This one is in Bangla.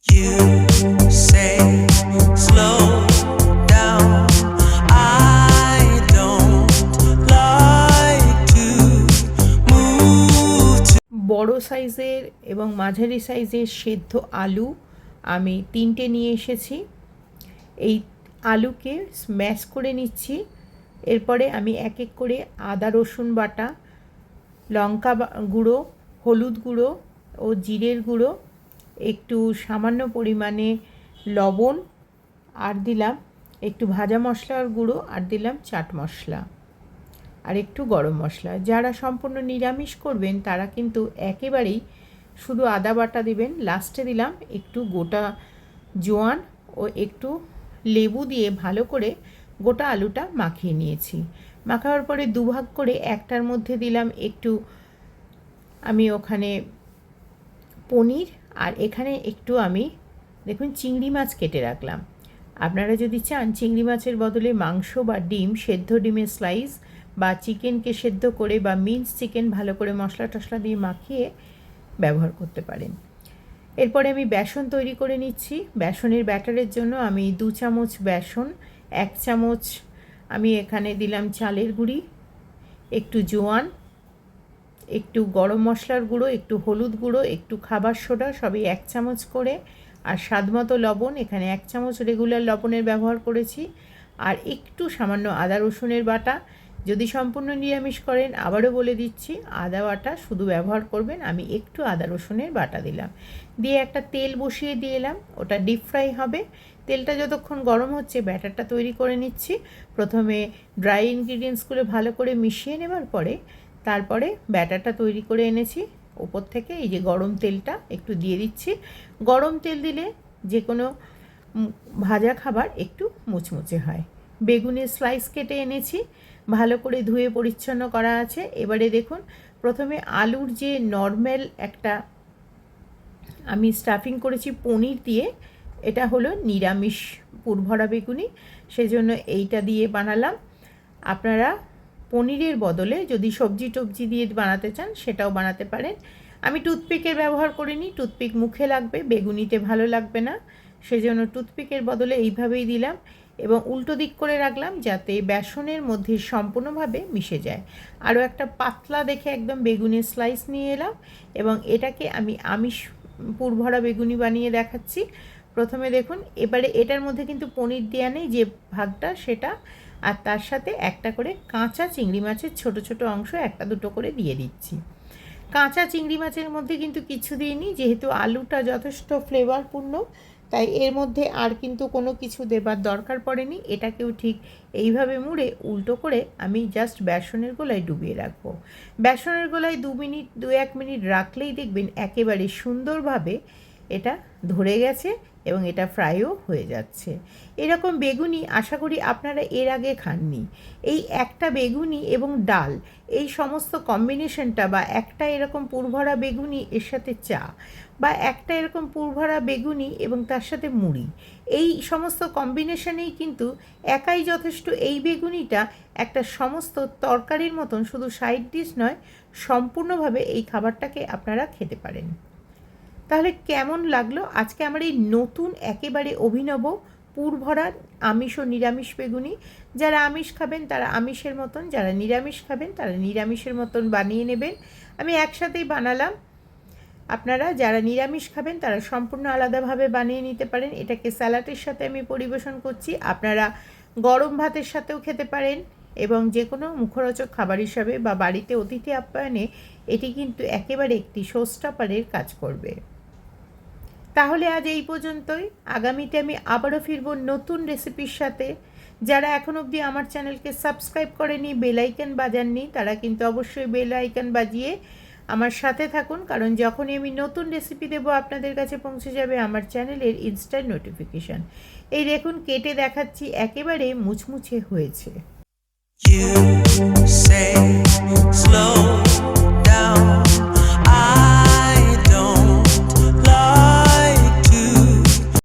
You say slow down. I don't like to move too. বড় সাইজের এবং মাঝারি সাইজের সেদ্ধ আলু আমি 3টে নিয়ে এসেছি। এই আলুকে স্ম্যাশ করে নিচ্ছি। এরপরে আমি এক এক করে আদা রসুন বাটা, লঙ্কা গুঁড়ো, হলুদ গুঁড়ো ও জিরের গুঁড়ো, একটু সামান্য পরিমাণে লবণ, আর দিলাম একটু ভাজা মশলার গুঁড়ো, আর দিলাম চাট মশলা, আর একটু গরম মশলা। যারা সম্পূর্ণ নিরামিষ করবেন তারা কিন্তু একেবারেই শুধু আদা বাটা দিবেন। লাস্টে দিলাম একটু গোটা জোয়ান ও একটু লেবু দিয়ে ভালো করে গোটা আলুটা মাখিয়ে নিয়েছি। মাখানোর পরে দুভাগ করে একটার মধ্যে দিলাম একটু আমি ওখানে পনির, আর এখানে একটু আমি দেখুন চিংড়ি মাছ কেটে রাখলাম। আপনারা যদি চান চিংড়ি মাছের বদলে মাংস বা ডিম, সেদ্ধ ডিমের স্লাইস বা চিকেনকে সেদ্ধ করে বা মিন্স চিকেন ভালো করে মশলা টশলা দিয়ে মাখিয়ে ব্যবহার করতে পারেন। এরপরে আমি বেসন তৈরি করে নিচ্ছি। বেসনের ব্যাটারের জন্য আমি 2 চামচ বেসন, 1 চামচ আমি এখানে দিলাম চালের গুঁড়ি, একটু জোয়ান, একটু গরম মশলার গুঁড়ো, একটু হলুদ গুঁড়ো, একটু খাবার সোডা, সবই 1 চামচ করে, আর স্বাদমতো লবণ, এখানে 1 চামচ রেগুলার লবণের ব্যবহার করেছি, আর একটু সামান্য আদা রসুনের বাটা। যদি সম্পূর্ণ নিরামিষ করেন আবারও বলে দিচ্ছি আদা বাটা শুধু ব্যবহার করবেন, আমি একটু আদা রসুনের বাটা দিলাম। দিয়ে একটা তেল বসিয়ে দিয়ে এলাম, ওটা ডিপ ফ্রাই হবে। তেলটা যতক্ষণ গরম হচ্ছে ব্যাটারটা তৈরি করে নিচ্ছি। প্রথমে ড্রাই ইনগ্রিডিয়েন্টসগুলো ভালো করে মিশিয়ে নেবার পরে তারপরে ব্যাটারটা তৈরি করে এনেছি ওপর থেকে এই যে গরম তেলটা একটু দিয়ে দিচ্ছি। গরম তেল দিলে যে কোনো ভাজা খাবার একটু মুচমুচে হয়। বেগুনের স্লাইস কেটে এনেছি, ভালো করে ধুয়ে পরিচ্ছন্ন করা আছে। এবারে দেখুন প্রথমে আলুর যে নর্মাল একটা আমি স্টাফিং করেছি পনির দিয়ে, এটা হলো নিরামিষ পুরভরা বেগুনি, সেজন্য এইটা দিয়ে বানালাম। আপনারা পনিরের বদলে যদি সবজি টবজি দিয়ে বানাতে চান সেটাও বানাতে পারেন। আমি টুথপিকের ব্যবহার করিনি, টুথপিক মুখে লাগবে, বেগুনিতে ভালো লাগবে না, সেজন্য টুথপিকের বদলে এইভাবেই দিলাম এবং উল্টো দিক করে রাখলাম যাতে বেসনের মধ্যে সম্পূর্ণভাবে মিশে যায়। আরও একটা পাতলা দেখে একদম বেগুনের স্লাইস নিয়ে এলাম এবং এটাকে আমি আমিষ পুরভরা বেগুনি বানিয়ে দেখাচ্ছি। প্রথমে দেখুন এবারে এটার মধ্যে কিন্তু পনির দেওয়া নেই, যে ভাগটা সেটা, আর তার সাথে একটা করে কাঁচা চিংড়ি মাছের ছোট ছোট অংশ একটা দুটো করে দিয়ে দিচ্ছি। কাঁচা চিংড়ি মাছের মধ্যে কিন্তু কিছু দিইনি, যেহেতু আলুটা যথেষ্ট ফ্লেভারপূর্ণ, তাই এর মধ্যে আর কিন্তু কোনো কিছু দেবার দরকার পড়েনি। এটাকেও ঠিক এইভাবে মুড়ে উল্টো করে আমি জাস্ট বেসনের গোলায় ডুবিয়ে রাখবো। বেসনের গোলায় 2-1 মিনিট রাখলেই দেখবেন একেবারে সুন্দরভাবে এটা ধরে গেছে এবং এটা ফ্রাইও হয়ে যাচ্ছে। এরকম বেগুনি আশা করি আপনারা এর আগে খাননি। এই একটা বেগুনি এবং ডাল, এই সমস্ত কম্বিনেশনটা, বা একটা এরকম পুরভরা বেগুনি এর সাথে চা, বা একটা এরকম পুরভরা বেগুনি এবং তার সাথে মুড়ি, এই সমস্ত কম্বিনেশনেই কিন্তু একাই যথেষ্ট। এই বেগুনিটা একটা সমস্ত তরকারির মতন, শুধু সাইড ডিশ নয়, সম্পূর্ণভাবে এই খাবারটাকে আপনারা খেতে পারেন। তাহলে কেমন লাগলো আজকে আমার এই নতুন একেবারে অভিনব পুরভরা আমিষ ও নিরামিষ বেগুনি? যারা আমিষ খাবেন তারা আমিষের মতন, যারা নিরামিষ খাবেন তারা নিরামিষের মতন বানিয়ে নেবেন। আমি একসাথেই বানালাম, আপনারা যারা নিরামিষ খাবেন তারা সম্পূর্ণ আলাদাভাবে বানিয়ে নিতে পারেন। এটাকে স্যালাডের সাথে আমি পরিবেশন করছি, আপনারা গরম ভাতের সাথেও খেতে পারেন এবং যে কোনো মুখরোচক খাবার হিসাবে বা বাড়িতে অতিথি আপ্যায়নে এটি কিন্তু একেবারে একটি শোস্টপারের কাজ করবে। তাহলে আজ এই পর্যন্তই। আগামীতে আমি আবারও ফিরব নতুন রেসিপির সাথে। যারা এখন অবধি আমার চ্যানেলকে সাবস্ক্রাইব করেনি, বেল আইকন বাজাননি, তারা কিন্তু অবশ্যই বেল আইকন বাজিয়ে আমার সাথে থাকুন, কারণ যখনই আমি নতুন রেসিপি দেবো আপনাদের কাছে পৌঁছে যাবে আমার চ্যানেলের ইনস্ট্যান্ট নোটিফিকেশান। এই দেখুন কেটে দেখাচ্ছি, একেবারে মুচমুচে হয়েছে। You say slow down.